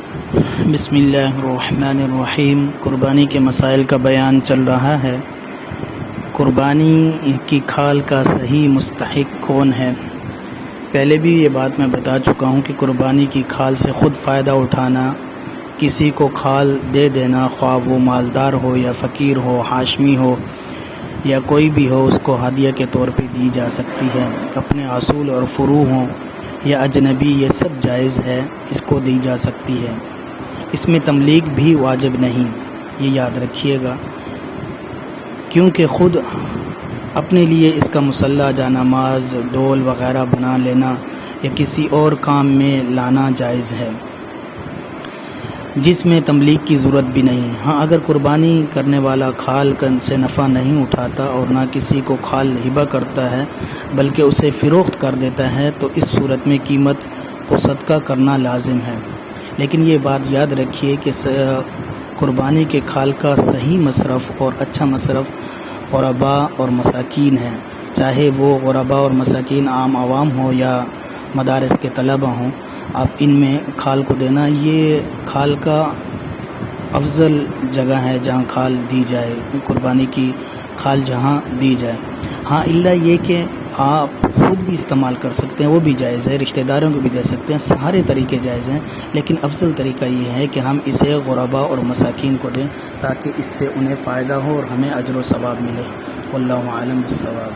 بسم اللہ الرحمن الرحیم۔ قربانی کے مسائل کا بیان چل رہا ہے۔ قربانی کی کھال کا صحیح مستحق کون ہے؟ پہلے بھی یہ بات میں بتا چکا ہوں کہ قربانی کی کھال سے خود فائدہ اٹھانا، کسی کو کھال دے دینا، خواہ وہ مالدار ہو یا فقیر ہو، ہاشمی ہو یا کوئی بھی ہو، اس کو ہدیہ کے طور پہ دی جا سکتی ہے۔ اپنے اصول اور فروع ہوں یا اجنبی، یہ سب جائز ہے، اس کو دی جا سکتی ہے۔ اس میں تملیک بھی واجب نہیں، یہ یاد رکھیے گا، کیونکہ خود اپنے لیے اس کا مسلح جانماز، ڈول وغیرہ بنا لینا یا کسی اور کام میں لانا جائز ہے، جس میں تملیک کی ضرورت بھی نہیں۔ ہاں، اگر قربانی کرنے والا کھال سے نفع نہیں اٹھاتا اور نہ کسی کو کھال ہبہ کرتا ہے بلکہ اسے فروخت کر دیتا ہے تو اس صورت میں قیمت کو صدقہ کرنا لازم ہے۔ لیکن یہ بات یاد رکھیے کہ قربانی کے کھال کا صحیح مصرف اور اچھا مصرف غرباء اور مساکین ہے، چاہے وہ غرباء اور مساکین عام عوام ہو یا مدارس کے طلبہ ہوں۔ آپ ان میں کھال کو دینا، یہ کھال کا افضل جگہ ہے جہاں کھال دی جائے، قربانی کی کھال جہاں دی جائے۔ ہاں، الا یہ کہ آپ خود بھی استعمال کر سکتے ہیں، وہ بھی جائز ہے، رشتہ داروں کو بھی دے سکتے ہیں، سارے طریقے جائز ہیں، لیکن افضل طریقہ یہ ہے کہ ہم اسے غرباء اور مساکین کو دیں تاکہ اس سے انہیں فائدہ ہو اور ہمیں اجر و ثواب ملے۔ واللہ اعلم بالصواب۔